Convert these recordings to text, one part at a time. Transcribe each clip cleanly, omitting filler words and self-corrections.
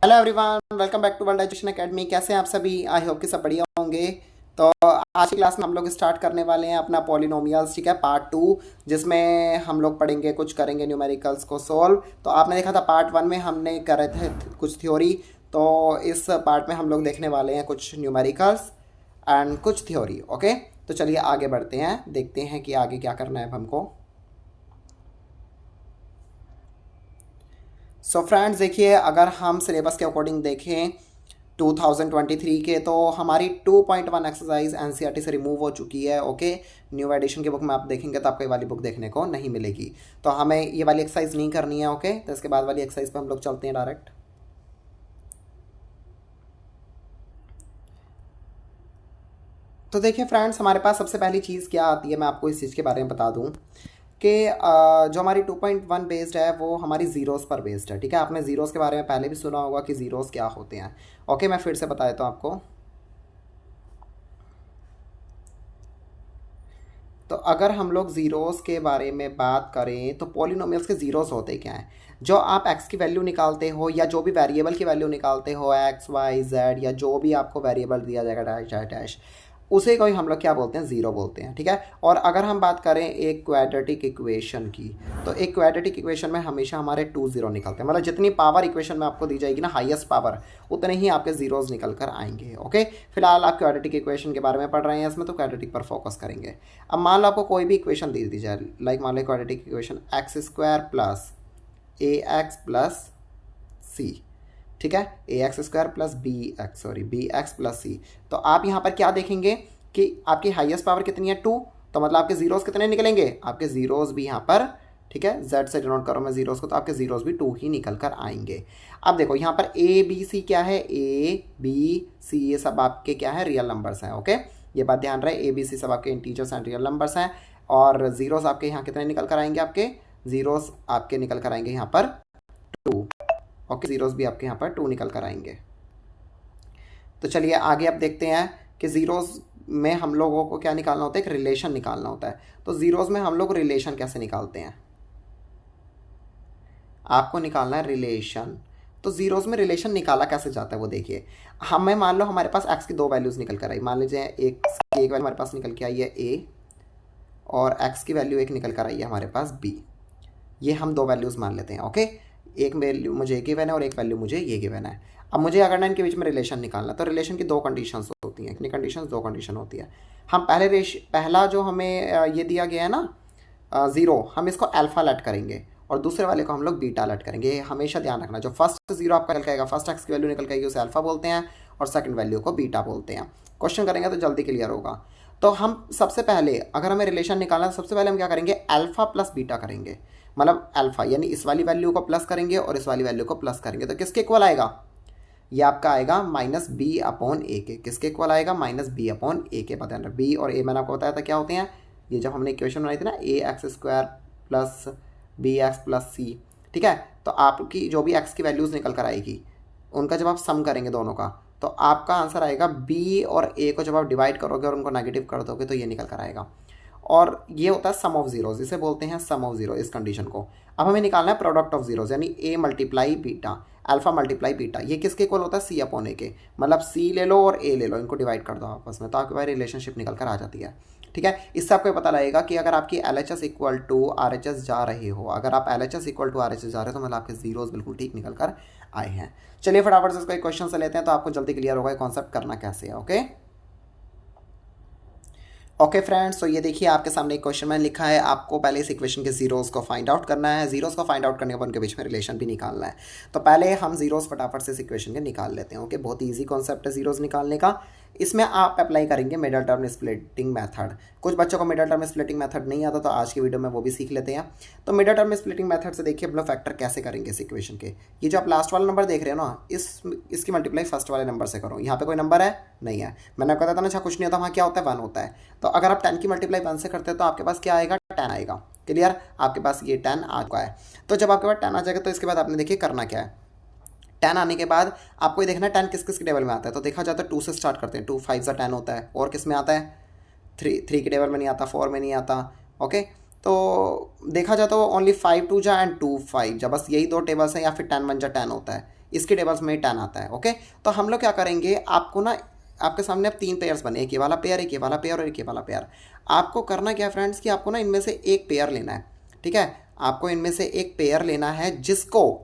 Hello everyone, welcome back to world education academy. कैसे हैं आप सभी? आई होप कि सब बढ़िया होंगे। तो आज की क्लास में हम लोग स्टार्ट करने वाले हैं अपना पॉलिनोमियल्स, ठीक है, पार्ट टू, जिसमें हम लोग पढ़ेंगे, कुछ करेंगे न्यूमेरिकल्स को सॉल्व। तो आपने देखा था पार्ट वन में हमने करे थे कुछ थ्योरी। तो इस पार्ट में हम लोग देखने वाले हैं कुछ न्यूमेरिकल्स एंड कुछ थ्योरी। ओके, तो चलिए आगे बढ़ते हैं, देखते हैं कि आगे क्या करना है अब हमको। सो फ्रेंड्स देखिए, अगर हम सिलेबस के अकॉर्डिंग देखें 2023 के, तो हमारी 2.1 एक्सरसाइज एनसीईआरटी से रिमूव हो चुकी है। ओके, न्यू एडिशन की बुक में आप देखेंगे तो आपको ये वाली बुक देखने को नहीं मिलेगी। तो हमें ये वाली एक्सरसाइज नहीं करनी है। ओके, तो इसके बाद वाली एक्सरसाइज पे हम लोग चलते हैं डायरेक्ट। तो देखिए फ्रेंड्स, हमारे पास सबसे पहली चीज़ क्या आती है, मैं आपको इस चीज़ के बारे में बता दूं कि जो हमारी 2.1 बेस्ड है वो हमारी ज़ीरोज़ पर बेस्ड है। ठीक है, आपने ज़ीरोज़ के बारे में पहले भी सुना होगा कि ज़ीरोज़ क्या होते हैं। ओके, मैं फिर से बता देता हूँ आपको। तो अगर हम लोग ज़ीरोज़ के बारे में बात करें तो पॉलिनोमियल्स के ज़ीरोज़ होते क्या हैं? जो आप एक्स की वैल्यू निकालते हो या जो भी वेरिएबल की वैल्यू निकालते हो, एक्स वाई जेड, या जो भी आपको वेरिएबल दिया जाएगा डैश डैश डैश, उसे कोई हम लोग क्या बोलते हैं? ज़ीरो बोलते हैं। ठीक है, और अगर हम बात करें एक क्वाड्रेटिक इक्वेशन की, तो एक क्वाड्रेटिक इक्वेशन में हमेशा हमारे 2 ज़ीरो निकलते हैं। मतलब जितनी पावर इक्वेशन में आपको दी जाएगी ना, हाईएस्ट पावर, उतने ही आपके ज़ीरोज़ निकल कर आएंगे। ओके, फिलहाल आप क्वाड्रेटिक इक्वेशन के बारे में पढ़ रहे हैं इसमें, तो क्वाड्रेटिक पर फोकस करेंगे। अब मान लो आपको कोई भी इक्वेशन दे दी जाए, लाइक मान लो quadratic equation x square plus a x plus c. ठीक है, a x square plus b x plus c. तो आप यहाँ पर क्या देखेंगे कि आपकी हाईएस्ट पावर कितनी है? 2। तो मतलब आपके जीरोस कितने निकलेंगे? आपके जीरोस भी यहाँ पर, ठीक है, जेड से डिनोट करो मैं जीरोस को, तो आपके जीरोस भी 2 ही निकल कर आएंगे। अब देखो यहाँ पर ए बी सी क्या है? ए बी सी ये सब आपके क्या है? रियल नंबर्स हैं। ओके, ये बात ध्यान रहे, ए बी सी सब आपके इंटीजर्स एंड रियल नंबर्स हैं। और जीरोस आपके यहाँ कितने निकल कर आएंगे? आपके जीरोस आपके निकल कर आएंगे यहाँ पर 2। ओके, जीरोस भी आपके यहाँ पर 2 निकल कर आएंगे। तो चलिए आगे अब देखते हैं कि ज़ीरोज़ में हम लोगों को क्या निकालना होता है? एक रिलेशन निकालना होता है। तो ज़ीरोज़ में हम लोग रिलेशन कैसे निकालते हैं? आपको निकालना है रिलेशन। तो ज़ीरोज़ में रिलेशन निकाला कैसे जाता है वो देखिए। हमें मान लो हमारे पास एक्स की 2 वैल्यूज़ निकल कर आई। मान लीजिए एक वैल्यू हमारे पास निकल के आई है ए, और एक्स की वैल्यू एक निकल कर आई है हमारे पास बी। ये हम 2 वैल्यूज़ मान लेते हैं। ओके, एक वैल्यू मुझे गिवन है और एक वैल्यू मुझे ये गिवन है। अब मुझे अगर ना इनके बीच में रिलेशन निकालना, तो रिलेशन की 2 कंडीशंस होती हैं। कितनी कंडीशंस? 2 कंडीशन होती है। हम पहला जो हमें ये दिया गया है ना ज़ीरो, हम इसको अल्फ़ा लेट करेंगे और दूसरे वाले को हम लोग बीटा लेट करेंगे। ये हमेशा ध्यान रखना। जो फर्स्ट ज़ीरो आपका निकल आएगा, फर्स्ट एक्स की वैल्यू निकल आएगी, उसे अल्फ़ा बोलते हैं, और सेकंड वैल्यू को बीटा बोलते हैं। क्वेश्चन करेंगे तो जल्दी क्लियर होगा। तो हम सबसे पहले अगर हमें रिलेशन निकालना है, सबसे पहले हम क्या करेंगे? अल्फ़ा प्लस बीटा करेंगे। मतलब अल्फ़ा यानी इस वाली वैल्यू को प्लस करेंगे और इस वाली वैल्यू को प्लस करेंगे, तो किसके इक्वल आएगा? ये आपका आएगा माइनस बी अपॉन ए के। किसके इक्वल आएगा? माइनस बी अपॉन ए के। पता है बी और ए मैंने आपको बताया था क्या होते हैं। ये जब हमने इक्वेशन बनाई थी ना, a x square plus b x plus c, ठीक है, तो आपकी जो भी एक्स की वैल्यूज़ निकल कर आएगी, उनका जब आप सम करेंगे दोनों का, तो आपका आंसर आएगा बी और ए को जब आप डिवाइड करोगे और उनको नेगेटिव कर दोगे तो ये निकल कर आएगा। और ये होता है सम ऑफ जीरोज, इसे बोलते हैं सम ऑफ जीरो, इस कंडीशन को। अब हमें निकालना है प्रोडक्ट ऑफ जीरोज, यानी a multiply beta, alpha multiply beta. ये किसके इक्वल होता है? सी अपॉन ए के। मतलब सी ले लो और ए ले लो, इनको डिवाइड कर दो आपस में, तो आपके पास रिलेशनशिप निकल कर आ जाती है। ठीक है, इससे आपको पता लगेगा कि अगर आपकी L H S equal to R H S जा रहे हो, अगर आप L H S equal to R H S जा रहे हो, तो मतलब आपके जीरोज बिल्कुल ठीक निकल कर आए हैं। चलिए फटाफट से इसको एक क्वेश्चन से लेते हैं, तो आपको जल्दी क्लियर होगा कॉन्सेप्ट करना कैसे है। ओके ओके फ्रेंड्स, तो ये देखिए आपके सामने एक क्वेश्चन मैंने लिखा है। आपको पहले इस इक्वेशन के जीरोस को फाइंड आउट करना है। जीरोस को फाइंड आउट करने के बाद उनके बीच में रिलेशन भी निकालना है। तो पहले हम जीरोस फटाफट से इस इक्वेशन के निकाल लेते हैं। ओके, बहुत इजी कॉन्सेप्ट है जीरोस निकालने का। इसमें आप अप्लाई करेंगे मिडल टर्म स्प्लिटिंग मेथड। कुछ बच्चों को मिडल टर्म स्प्लिटिंग मेथड नहीं आता, तो आज की वीडियो में वो भी सीख लेते हैं। तो मिडल टर्म स्प्लिटिंग मेथड से देखिए हम लोग फैक्टर कैसे करेंगे इस इक्वेशन के। ये जो आप लास्ट वाला नंबर देख रहे हो ना, इसकी मल्टीप्लाई फर्स्ट वाले नंबर से करो। यहाँ पे कोई नंबर है? नहीं है। मैंने आपको बताया था ना, अच्छा कुछ नहीं होता, वहाँ क्या होता है? 1 होता है। तो अगर आप 10 की मल्टीप्लाई 1 से करते हो तो आपके पास क्या आएगा? 10 आएगा। क्लियर? आपके पास ये 10 आ चुका है। तो जब आपके पास 10 आ जाएगा, तो इसके बाद आपने देखिए करना क्या है। 10 आने के बाद आपको ये देखना है 10 किस किस के टेबल में आता है। तो देखा जाता है 2 से स्टार्ट करते हैं। 2 5 ज़ा 10 होता है। और किस में आता है? 3 के टेबल में नहीं आता, 4 में नहीं आता। ओके, तो देखा जाए तो ओनली 5 2 जा एंड 2 5 जा, बस यही 2 टेबल्स हैं, या फिर 10 1 जा 10 होता है। इसके टेबल्स में 10 आता है। ओके, तो हम लोग क्या करेंगे, आपको ना आपके सामने अब 3 पेयर्स बने, एक ये वाला पेयर, एक ये वाला पेयर और एक ये वाला पेयर। आपको करना क्या फ्रेंड्स कि आपको ना इनमें से एक पेयर लेना है। ठीक है, आपको इनमें से एक पेयर लेना है जिसको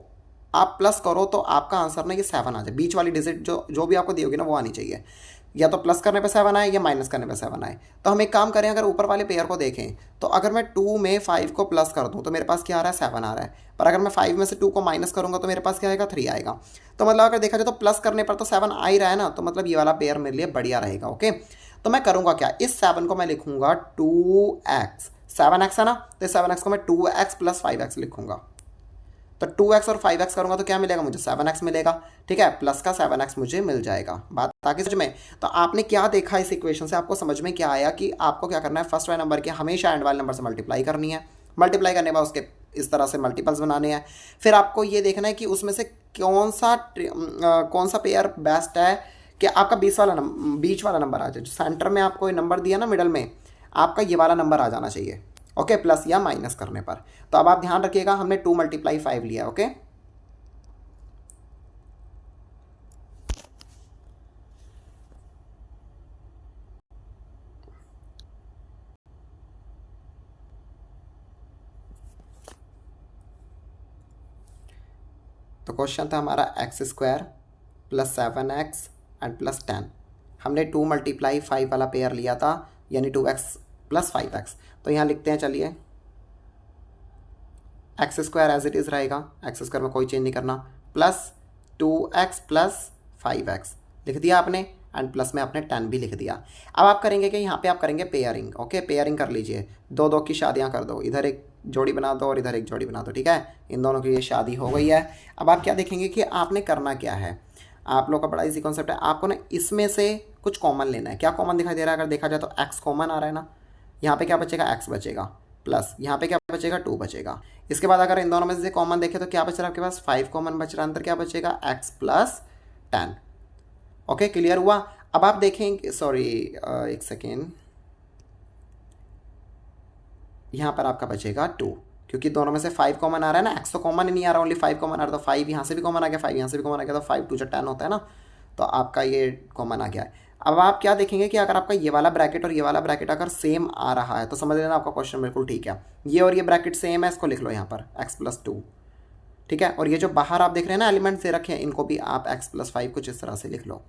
आप प्लस करो तो आपका आंसर ना ये 7 आ जाए। बीच वाली डिजिट जो भी आपको दी होगी ना वो आनी चाहिए, या तो प्लस करने पे 7 आए या माइनस करने पे 7 आए। तो हम एक काम करें, अगर ऊपर वाले पेयर को देखें तो अगर मैं 2 में 5 को प्लस कर दूं तो मेरे पास क्या आ रहा है, 7 आ रहा है। पर अगर मैं 5 में से 2 को माइनस करूंगा तो मेरे पास क्या आएगा, 3 आएगा। तो मतलब अगर देखा जाए तो प्लस करने पर तो 7 आ ही रहा है ना, तो मतलब ये वाला पेयर मेरे लिए बढ़िया रहेगा। ओके, तो मैं करूंगा क्या, इस 7 को मैं लिखूंगा 2x, 7x है ना, तो 7x को मैं 2x प्लस 5x लिखूंगा। तो 2x और 5x करूंगा तो क्या मिलेगा मुझे, 7x मिलेगा। ठीक है, प्लस का 7x मुझे मिल जाएगा। बात ताकि समझ में, तो आपने क्या देखा इस इक्वेशन से, आपको समझ में क्या आया कि आपको क्या करना है, फर्स्ट वाले नंबर के हमेशा एंड वाले नंबर से मल्टीप्लाई करनी है। मल्टीप्लाई करने के बाद उसके इस तरह से मल्टीपल्स बनाने हैं। फिर आपको ये देखना है कि उसमें से कौन सा पेयर बेस्ट है कि आपका बीच वाला नंबर आ जाए। जो सेंटर में आपको ये नंबर दिया ना मिडल में, आपका ये वाला नंबर आ जाना चाहिए। ओके, प्लस या माइनस करने पर। तो अब आप ध्यान रखिएगा, हमने 2 × 5 लिया। ओके, तो क्वेश्चन था हमारा x² plus 7x and plus 10। हमने 2 × 5 वाला पेयर लिया था, यानी 2x प्लस 5x। तो यहाँ लिखते हैं, चलिए x² एज इट इज़ रहेगा, x² में कोई चेंज नहीं करना, प्लस 2x प्लस 5x लिख दिया आपने, एंड प्लस में आपने 10 भी लिख दिया। अब आप करेंगे कि यहाँ पे आप करेंगे पेयरिंग। ओके, पेयरिंग कर लीजिए, 2-2 की शादियाँ कर दो, इधर एक जोड़ी बना दो और इधर एक जोड़ी बना दो। ठीक है, इन दोनों की ये शादी हो गई है। अब आप क्या देखेंगे कि आपने करना क्या है, आप लोग का बड़ा इजी कॉन्सेप्ट है। आपको ना इसमें से कुछ कॉमन लेना है। क्या कॉमन दिखाई दे रहा है, अगर देखा जाए तो x कॉमन आ रहा है ना, यहाँ पे क्या बचेगा, x बचेगा, प्लस यहाँ पे क्या बचेगा, 2 बचेगा। इसके बाद अगर इन दोनों में से कॉमन देखें तो क्या बच रहा है आपके पास, 5 कॉमन बच रहा है, अंदर क्या बचेगा, x प्लस 10। ओके, क्लियर हुआ। अब आप देखेंगे, सॉरी एक सेकेंड, यहाँ पर आपका बचेगा 2, क्योंकि दोनों में से 5 कॉमन आ रहा है ना, x तो कॉमन ही नहीं आ रहा, ओनली 5 कॉमन आ रहा है। तो 5 यहाँ से भी कॉमन आ गया, 5 यहाँ से भी कॉमन आ गया, तो 5 2 10 होता है ना, तो आपका ये कॉमन आ गया है। अब आप क्या देखेंगे कि अगर आपका ये वाला ब्रैकेट और ये वाला ब्रैकेट अगर सेम आ रहा है तो समझ लेना आपका क्वेश्चन बिल्कुल ठीक है। ये और ये ब्रैकेट सेम है, इसको लिख लो यहाँ पर x प्लस 2। ठीक है, और ये जो बाहर आप देख रहे हैं ना एलिमेंट्स दे रखे हैं, इनको भी आप x प्लस 5 कुछ इस तरह से लिख लो।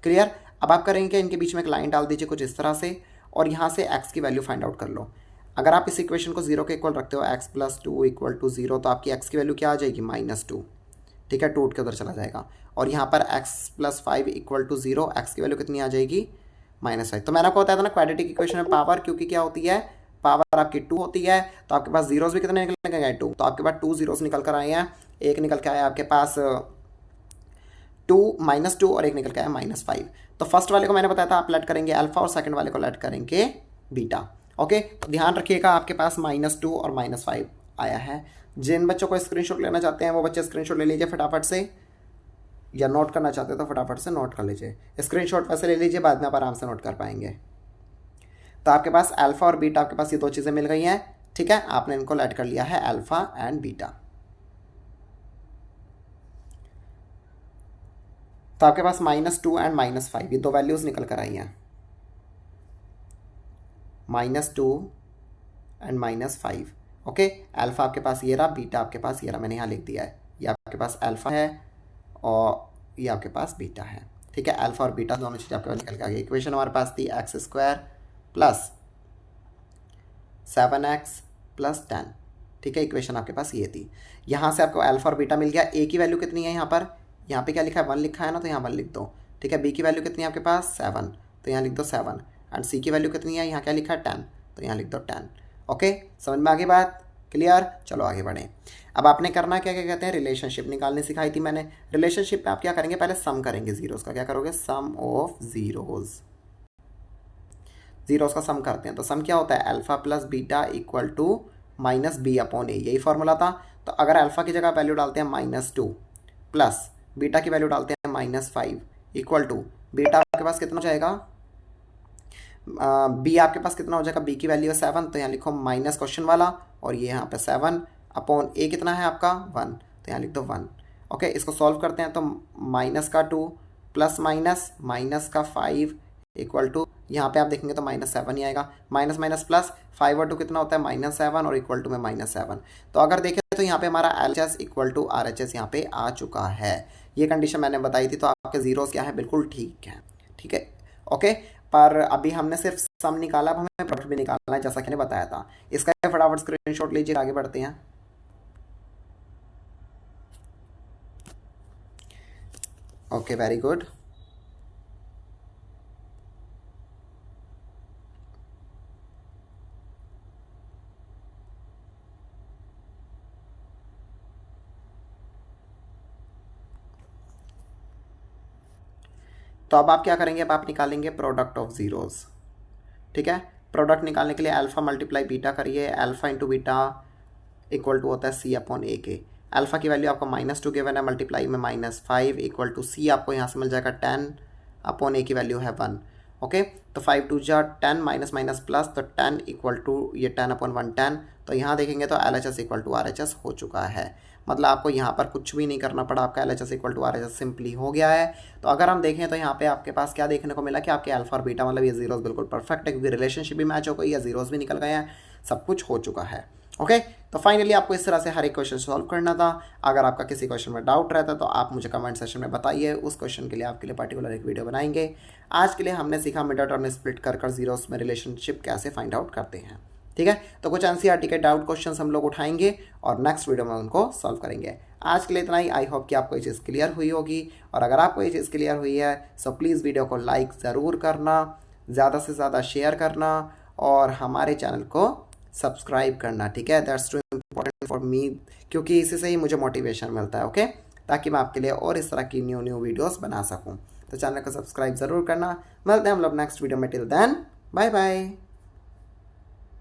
क्लियर। अब आप करेंगे कि इनके बीच में एक लाइन डाल दीजिए कुछ इस तरह से, और यहाँ से x की वैल्यू फाइंड आउट कर लो। अगर आप इस इक्वेशन को 0 के इक्वल रखते हो, x प्लस 2 इक्वल टू 0, तो आपकी x की वैल्यू क्या आ जाएगी, -2। ठीक है, 2 उठ के उधर चला जाएगा, और यहाँ पर x plus 5 equal to 0, x की वैल्यू कितनी आ जाएगी, -5। तो मैंने आपको बताया था ना क्वाड्रेटिक इक्वेशन में पावर, क्योंकि क्या होती है, पावर आपकी 2 होती है, तो आपके पास जीरोस भी कितने निकल गए, 2। तो आपके पास 2 जीरोस निकल कर आए हैं, एक निकल के आया आपके पास 2 -2 और एक निकल के आया -5। तो फर्स्ट वाले को मैंने बताया था आप लेट करेंगे अल्फा, और सेकंड वाले को लेट करेंगे बीटा। ओके, तो ध्यान रखिएगा आपके पास -2 और -5 आया है। जिन बच्चों को स्क्रीनशॉट लेना चाहते हैं वो बच्चे स्क्रीनशॉट ले लीजिए फटाफट से, या नोट करना चाहते हैं तो फटाफट से नोट कर लीजिए। स्क्रीनशॉट वैसे ले लीजिए, बाद में आप आराम से नोट कर पाएंगे। तो आपके पास अल्फा और बीटा, आपके पास ये 2 चीज़ें मिल गई हैं। ठीक है, आपने इनको लेट कर लिया है अल्फा एंड बीटा। तो आपके पास -2 एंड -5 ये 2 वैल्यूज़ निकल कर आई हैं, -2 एंड -5। ओके, अल्फा आपके पास ये रहा, बीटा आपके पास ये रहा, मैंने यहाँ लिख दिया है। ये आपके पास अल्फा है और ये आपके पास बीटा है। ठीक है, अल्फा और बीटा दोनों चीज़ें आपके पास निकल के आ गई। इक्वेशन हमारे पास थी x² प्लस 7x प्लस 10। ठीक है, इक्वेशन आपके पास ये थी। यहाँ से आपको अल्फा और बीटा मिल गया। ए की वैल्यू कितनी है यहाँ पर, यहाँ पे क्या लिखा है, 1 लिखा है ना, तो यहाँ 1 लिख दो। ठीक है, बी की वैल्यू कितनी है आपके पास, 7, तो यहाँ लिख दो 7। एंड सी की वैल्यू कितनी है, यहाँ क्या लिखा है, 10, तो यहाँ लिख दो 10। ओके, समझ में आ गई बात, क्लियर। चलो आगे बढ़ें। अब आपने करना क्या क्या कहते हैं, रिलेशनशिप निकालनी सिखाई थी मैंने। रिलेशनशिप में आप क्या करेंगे, पहले सम करेंगे जीरोस का। क्या करोगे, सम ऑफ जीरोस का सम करते हैं। तो सम क्या होता है, alpha plus beta equal to -b/a, यही फॉर्मूला था। तो अगर अल्फा की जगह वैल्यू डालते हैं -2 प्लस बीटा की वैल्यू डालते हैं -5 इक्वल टू, बीटा आपके पास कितना हो जाएगा, बी आपके पास कितना हो जाएगा, बी की वैल्यू है 7, तो यहाँ लिखो माइनस क्वेश्चन वाला, और ये यहाँ पे 7/a कितना है आपका 1, तो यहाँ लिख दो 1। ओके, इसको सॉल्व करते हैं तो माइनस का 2 प्लस माइनस माइनस का 5 इक्वल टू, यहाँ पे आप देखेंगे तो -7 ही आएगा। माइनस माइनस प्लस 5 और 2 कितना होता है -7 और इक्वल टू में -7। तो अगर देखें तो यहाँ पे हमारा LHS इक्वल टू RHS यहाँ पे आ चुका है। ये कंडीशन मैंने बताई थी, तो आपके जीरोस क्या है, बिल्कुल ठीक है। ठीक है, ओके। पर अभी हमने सिर्फ सम निकाला, अब हमें प्रोडक्ट भी निकालना है जैसा कि मैंने बताया था। इसका फटाफट स्क्रीनशॉट लीजिए, आगे बढ़ते हैं। Okay, very good. तो अब आप क्या करेंगे, अब आप निकालेंगे प्रोडक्ट ऑफ जीरोस। ठीक है, प्रोडक्ट निकालने के लिए अल्फा मल्टीप्लाई बीटा करिए। Alpha into beta equal to होता है C/A के। अल्फा की वैल्यू आपको -2 गिवन है, मल्टीप्लाई में -5 इक्वल टू C आपको यहाँ से मिल जाएगा 10/A की वैल्यू है 1। ओके, तो 5 2 जा 10 माइनस माइनस प्लस, तो 10 इक्वल टू ये 10/1 10। तो यहाँ देखेंगे तो LHS इक्वल टू RHS हो चुका है। मतलब आपको यहाँ पर कुछ भी नहीं करना पड़ा, आपका LHS equal to RHS simply हो गया है। तो अगर हम देखें तो यहाँ पे आपके पास क्या देखने को मिला कि आपके अल्फा और बीटा मतलब ये जीरोस बिल्कुल परफेक्ट है, क्योंकि रिलेशनशिप भी मैच हो गई है, जीरोस भी निकल गए हैं, सब कुछ हो चुका है। ओके, तो फाइनली आपको इस तरह से हर एक क्वेश्चन सॉल्व करना था। अगर आपका किसी क्वेश्चन में डाउट रहता है तो आप मुझे कमेंट सेक्शन में बताइए, उस क्वेश्चन के लिए आपके लिए पर्टिकुलर एक वीडियो बनाएंगे। आज के लिए हमने सीखा मिड टर्म में स्प्लिट कर जीरोस में रिलेशनशिप कैसे फाइंड आउट करते हैं। ठीक है, तो कुछ NCERT के डाउट क्वेश्चन हम लोग उठाएंगे और नेक्स्ट वीडियो में उनको सॉल्व करेंगे। आज के लिए इतना ही। आई होप कि आपको ये चीज़ क्लियर हुई होगी, और अगर आपको ये चीज़ क्लियर हुई है सो प्लीज़ वीडियो को लाइक ज़रूर करना, ज़्यादा से ज़्यादा शेयर करना और हमारे चैनल को सब्सक्राइब करना। ठीक है, that's too important for me, क्योंकि इसी से ही मुझे मोटिवेशन मिलता है। ओके, ताकि मैं आपके लिए और इस तरह की न्यू वीडियोस बना सकूं। तो चैनल को सब्सक्राइब ज़रूर करना। मिलते हैं हम लोग नेक्स्ट वीडियो में। Till then bye bye.